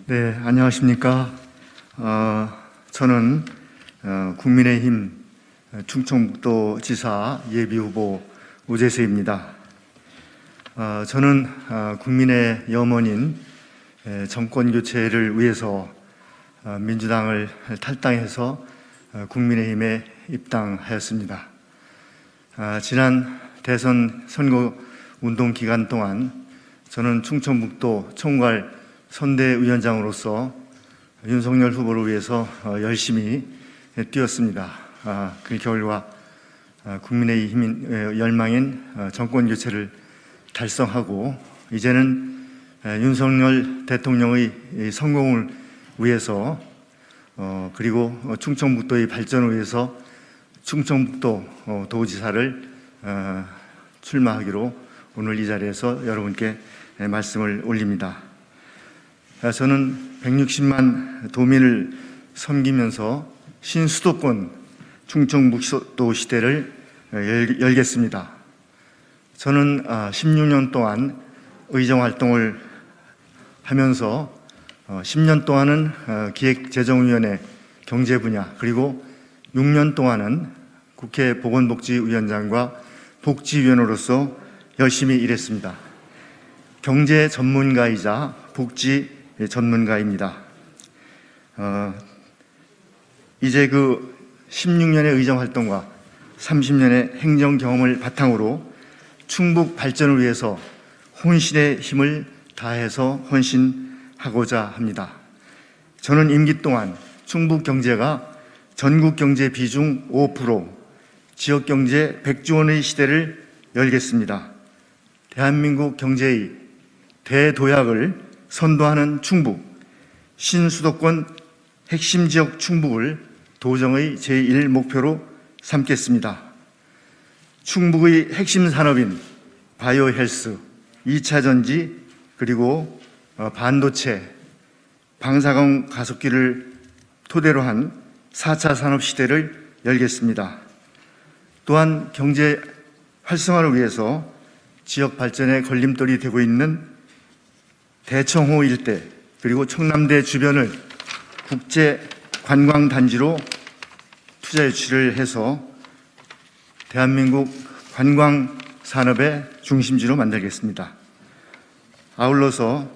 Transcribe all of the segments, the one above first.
네, 안녕하십니까. 저는 국민의힘 충청북도지사 예비후보 우재세입니다. 저는 국민의 염원인 정권교체를 위해서 민주당을 탈당해서 국민의힘에 입당하였습니다. 지난 대선 선거운동 기간 동안 저는 충청북도 총괄 선대위원장으로서 윤석열 후보를 위해서 열심히 뛰었습니다. 그 결과 국민의힘 열망인 정권교체를 달성하고 이제는 윤석열 대통령의 성공을 위해서 그리고 충청북도의 발전을 위해서 충청북도 도지사를 출마하기로 오늘 이 자리에서 여러분께 말씀을 올립니다. 저는 160만 도민을 섬기면서 신수도권 충청북도 시대를 열겠습니다. 저는 16년 동안 의정활동을 하면서 10년 동안은 기획재정위원회 경제 분야, 그리고 6년 동안은 국회 보건복지위원장과 복지위원으로서 열심히 일했습니다. 경제 전문가이자 복지 전문가입니다. 이제 그 16년의 의정활동과 30년의 행정 경험을 바탕으로 충북 발전을 위해서 혼신의 힘을 다해서 헌신하고자 합니다. 저는 임기 동안 충북 경제가 전국 경제 비중 5%, 지역 경제 100조 원의 시대를 열겠습니다. 대한민국 경제의 대도약을 선도하는 충북, 신수도권 핵심 지역 충북을 도정의 제1목표로 삼겠습니다. 충북의 핵심 산업인 바이오 헬스, 2차 전지, 그리고 반도체, 방사능 가속기를 토대로 한 4차 산업 시대를 열겠습니다. 또한 경제 활성화를 위해서 지역 발전의 걸림돌이 되고 있는 대청호 일대 그리고 청남대 주변을 국제 관광단지로 투자 유치를 해서 대한민국 관광 산업의 중심지로 만들겠습니다. 아울러서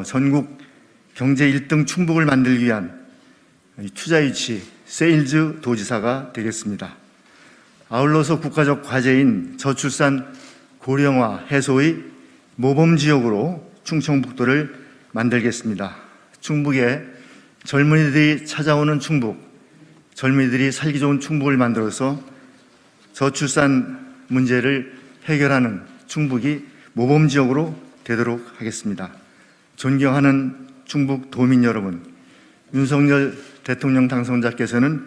전국 경제 1등 충북을 만들기 위한 투자 유치 세일즈 도지사가 되겠습니다. 아울러서 국가적 과제인 저출산 고령화 해소의 모범지역으로 충청북도를 만들겠습니다. 충북에 젊은이들이 찾아오는 충북, 젊은이들이 살기 좋은 충북을 만들어서 저출산 문제를 해결하는 충북이 모범지역으로 되도록 하겠습니다. 존경하는 충북 도민 여러분, 윤석열 대통령 당선자께서는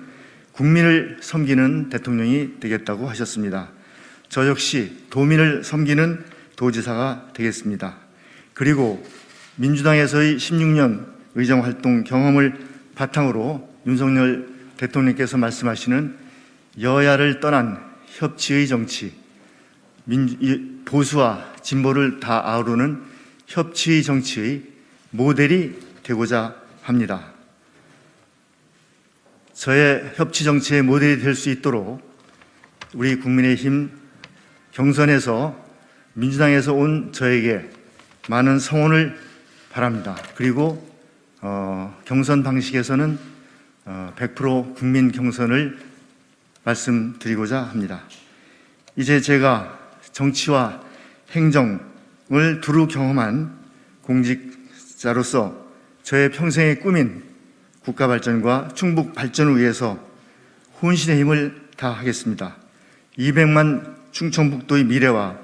국민을 섬기는 대통령이 되겠다고 하셨습니다. 저 역시 도민을 섬기는 도지사가 되겠습니다. 그리고 민주당에서의 16년 의정활동 경험을 바탕으로 윤석열 대통령께서 말씀하시는 여야를 떠난 협치의 정치, 보수와 진보를 다 아우르는 협치의 정치의 모델이 되고자 합니다. 저의 협치 정치의 모델이 될 수 있도록 우리 국민의힘 경선에서 민주당에서 온 저에게 많은 성원을 바랍니다. 그리고 경선 방식에서는 100% 국민 경선을 말씀드리고자 합니다. 이제 제가 정치와 행정을 두루 경험한 공직자로서 저의 평생의 꿈인 국가 발전과 충북 발전을 위해서 혼신의 힘을 다하겠습니다. 200만 충청북도의 미래와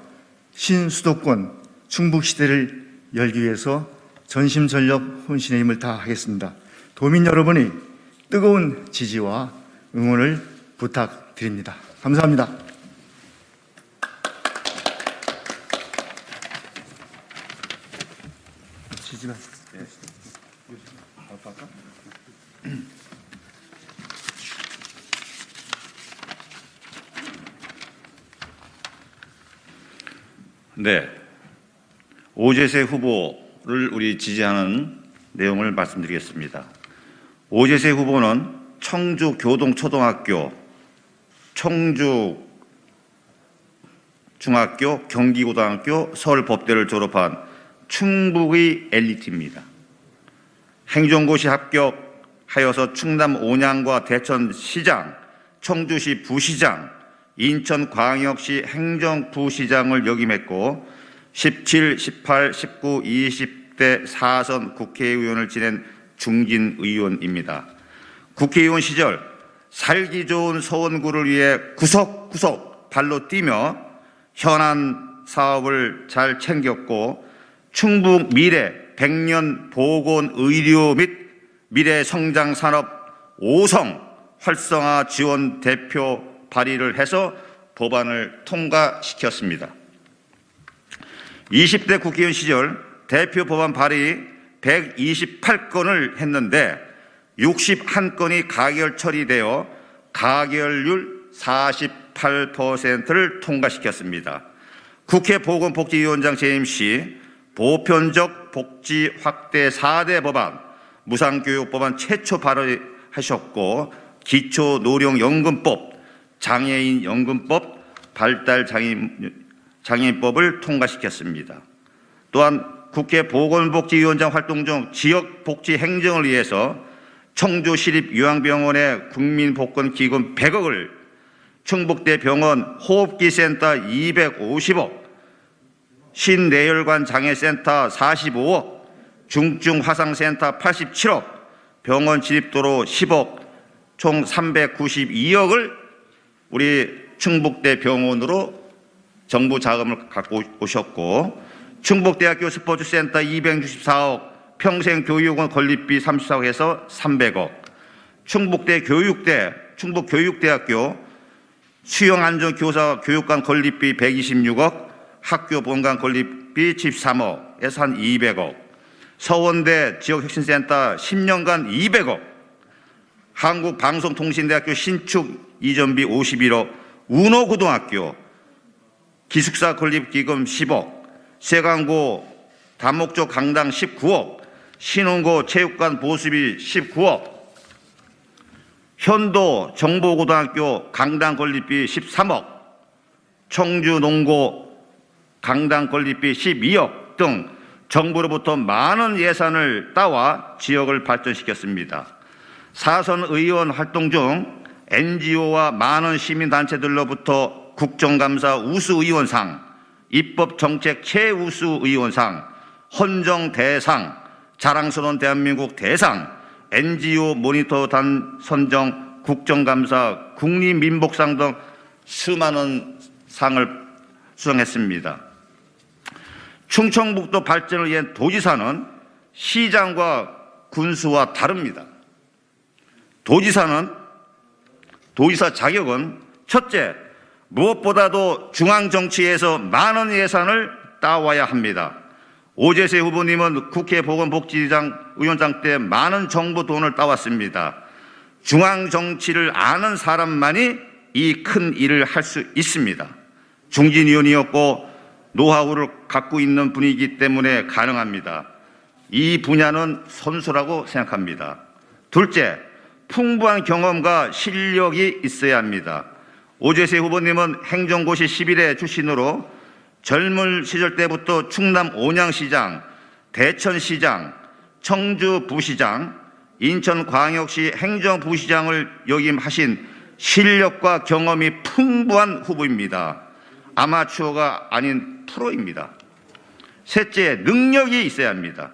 신수도권 충북 시대를 열기 위해서 전심전력 혼신의 힘을 다하겠습니다. 도민 여러분의 뜨거운 지지와 응원을 부탁드립니다. 감사합니다. 지지만. 네, 오재세 후보를 우리 지지하는 내용을 말씀드리겠습니다. 오재세 후보는 청주교동초등학교, 청주중학교, 경기고등학교, 서울법대를 졸업한 충북의 엘리트입니다. 행정고시 합격하여서 충남 온양과 대천시장, 청주시 부시장, 인천광역시 행정부시장을 역임했고 17, 18, 19, 20대 4선 국회의원을 지낸 중진 의원입니다. 국회의원 시절 살기 좋은 서원구를 위해 구석구석 발로 뛰며 현안 사업을 잘 챙겼고 충북 미래 100년 보건 의료 및 미래 성장 산업 5성 활성화 지원 대표 발의를 해서 법안을 통과시켰습니다. 20대 국회의원 시절 대표 법안 발의 128건을 했는데 61건이 가결 처리되어 가결률 48%를 통과시켰습니다. 국회 보건복지위원장 재임 시 보편적 복지 확대 4대 법안, 무상교육법안 최초 발의하셨고 기초노령연금법, 장애인연금법, 발달장애인법을 통과시켰습니다. 또한 국회 보건복지위원장 활동 중 지역복지 행정을 위해서 청주시립요양병원의 국민복권기금 100억을, 충북대 병원 호흡기센터 250억, 신내혈관 장애센터 45억, 중증화상센터 87억, 병원 진입도로 10억, 총 392억을 우리 충북대 병원으로 정부 자금을 갖고 오셨고, 충북대학교 스포츠센터 264억, 평생교육원 건립비 34억 해서 300억, 충북대 교육대, 충북교육대학교 수영안전교사 교육관 건립비 126억, 학교 본관 건립비 13억에서 한 200억, 서원대 지역혁신센터 10년간 200억, 한국방송통신대학교 신축 이전비 51억, 운호고등학교 기숙사 건립기금 10억, 세강고 다목적 강당 19억, 신흥고 체육관 보수비 19억, 현도 정보고등학교 강당 건립비 13억, 청주농고 강당 건립비 12억 등 정부로부터 많은 예산을 따와 지역을 발전시켰습니다. 사선 의원 활동 중 NGO와 많은 시민단체들로부터 국정감사 우수의원상, 입법정책 최우수의원상, 헌정대상, 자랑스러운 대한민국 대상, NGO 모니터단 선정 국정감사 국립민복상 등 수많은 상을 수상했습니다. 충청북도 발전을 위한 도지사는 시장과 군수와 다릅니다. 도지사 자격은 첫째, 무엇보다도 중앙정치에서 많은 예산을 따와야 합니다. 오재세 후보님은 국회 보건복지위원장 때 많은 정부 돈을 따왔습니다. 중앙정치를 아는 사람만이 이 큰 일을 할 수 있습니다. 중진위원이었고 노하우를 갖고 있는 분이기 때문에 가능합니다. 이 분야는 선수라고 생각합니다. 둘째, 풍부한 경험과 실력이 있어야 합니다. 오재세 후보님은 행정고시 11회 출신으로 젊은 시절 때부터 충남 온양시장, 대천시장, 청주부시장, 인천광역시 행정부시장을 역임하신 실력과 경험이 풍부한 후보입니다. 아마추어가 아닌 프로입니다. 셋째, 능력이 있어야 합니다.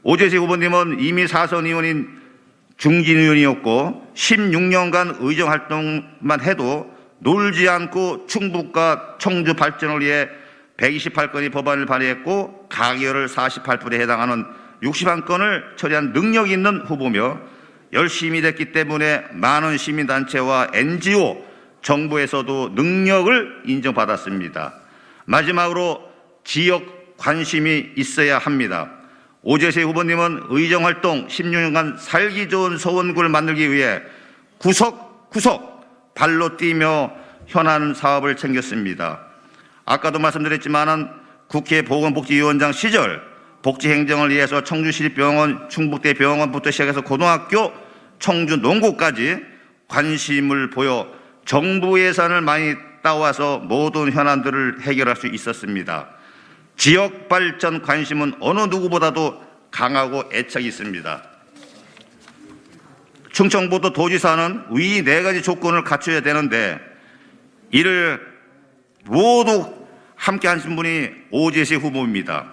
오재세 후보님은 이미 4선 의원인 중진 의원이었고 16년간 의정활동만 해도 놀지 않고 충북과 청주 발전을 위해 128건의 법안을 발의했고 가결을 48%에 해당하는 61건을 처리한 능력이 있는 후보며 열심히 됐기 때문에 많은 시민단체와 NGO, 정부에서도 능력을 인정받았습니다. 마지막으로 지역 관심이 있어야 합니다. 오재세 후보님은 의정활동 16년간 살기 좋은 서원구를 만들기 위해 구석구석 발로 뛰며 현안 사업을 챙겼습니다. 아까도 말씀드렸지만 국회 보건복지위원장 시절 복지행정을 위해서 청주시립병원, 충북대병원부터 시작해서 고등학교, 청주 농고까지 관심을 보여 정부 예산을 많이 따와서 모든 현안들을 해결할 수 있었습니다. 지역 발전 관심은 어느 누구보다도 강하고 애착이 있습니다. 충청북도 도지사는 위 4가지 조건을 갖춰야 되는데 이를 모두 함께 하신 분이 오재세 후보입니다.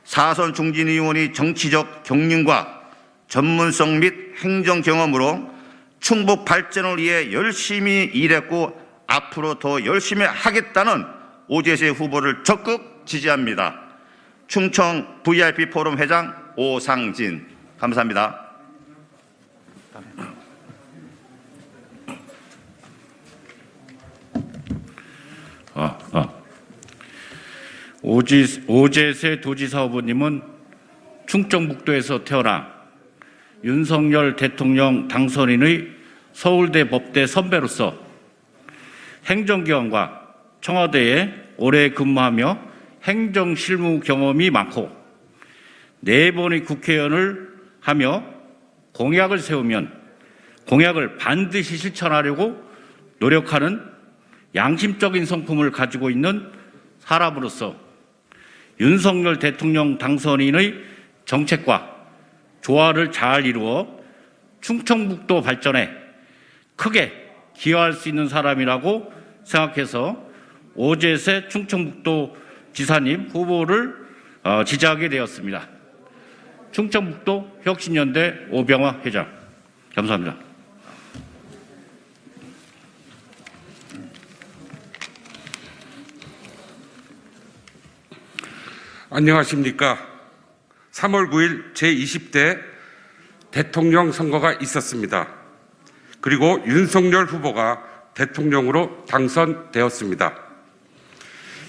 사선 중진 의원이 정치적 경륜과 전문성 및 행정 경험으로 충북 발전을 위해 열심히 일했고 앞으로 더 열심히 하겠다는 오재세 후보를 적극 지지합니다. 충청 VIP 포럼 회장 오상진. 감사합니다. 오재세 도지사 후보님은 충청북도에서 태어나 윤석열 대통령 당선인의 서울대 법대 선배로서 행정기관과 청와대에 오래 근무하며 행정실무 경험이 많고 4번의 국회의원을 하며 공약을 세우면 공약을 반드시 실천하려고 노력하는 양심적인 성품을 가지고 있는 사람으로서 윤석열 대통령 당선인의 정책과 조화를 잘 이루어 충청북도 발전에 크게 기여할 수 있는 사람이라고 생각해서 오재세 충청북도 지사님 후보를 지지하게 되었습니다. 충청북도 혁신연대 오병화 회장. 감사합니다. 안녕하십니까. 3월 9일 제20대 대통령 선거가 있었습니다. 그리고 윤석열 후보가 대통령으로 당선되었습니다.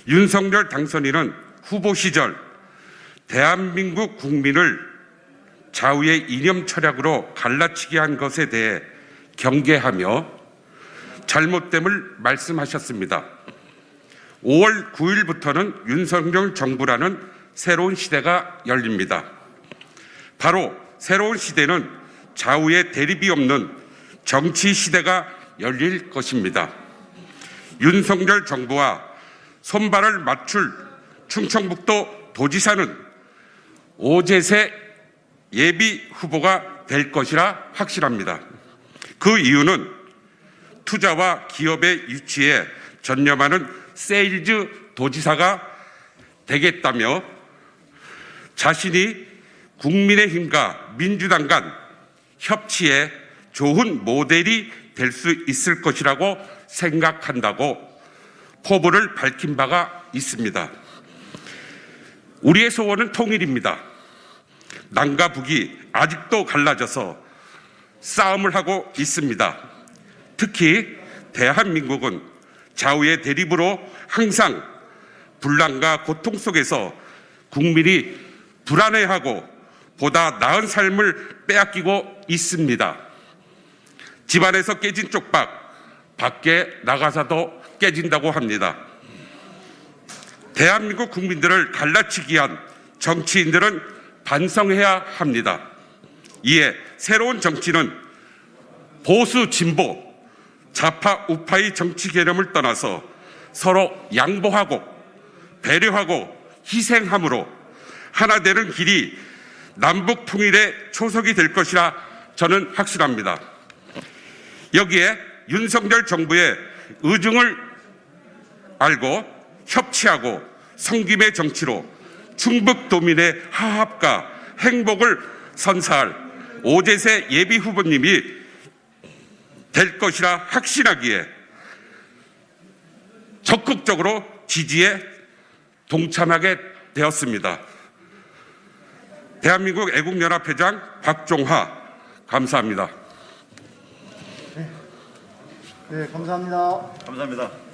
윤석열 당선인은 후보 시절 대한민국 국민을 좌우의 이념 철학으로 갈라치게 한 것에 대해 경계하며 잘못됨을 말씀하셨습니다. 5월 9일부터는 윤석열 정부라는 새로운 시대가 열립니다. 바로 새로운 시대는 좌우의 대립이 없는 정치 시대가 열릴 것입니다. 윤석열 정부와 손발을 맞출 충청북도 도지사는 오재세 예비 후보가 될 것이라 확실합니다. 그 이유는 투자와 기업의 유치에 전념하는 세일즈 도지사가 되겠다며 자신이 국민의힘과 민주당 간 협치에 좋은 모델이 될 수 있을 것이라고 생각한다고 포부를 밝힌 바가 있습니다. 우리의 소원은 통일입니다. 남과 북이 아직도 갈라져서 싸움을 하고 있습니다. 특히 대한민국은 좌우의 대립으로 항상 분란과 고통 속에서 국민이 불안해하고 보다 나은 삶을 빼앗기고 있습니다. 집안에서 깨진 쪽박, 밖에 나가서도 깨진다고 합니다. 대한민국 국민들을 갈라치기 위한 정치인들은 반성해야 합니다. 이에 새로운 정치는 보수, 진보, 좌파, 우파의 정치 개념을 떠나서 서로 양보하고 배려하고 희생함으로 하나 되는 길이 남북 통일의 초석이 될 것이라 저는 확신합니다. 여기에 윤석열 정부의 의중을 알고 협치하고 섬김의 정치로 충북도민의 화합과 행복을 선사할 오재세 예비 후보님이 될 것이라 확신하기에 적극적으로 지지에 동참하게 되었습니다. 대한민국 애국연합회장 박종화. 감사합니다. 네, 감사합니다. 감사합니다.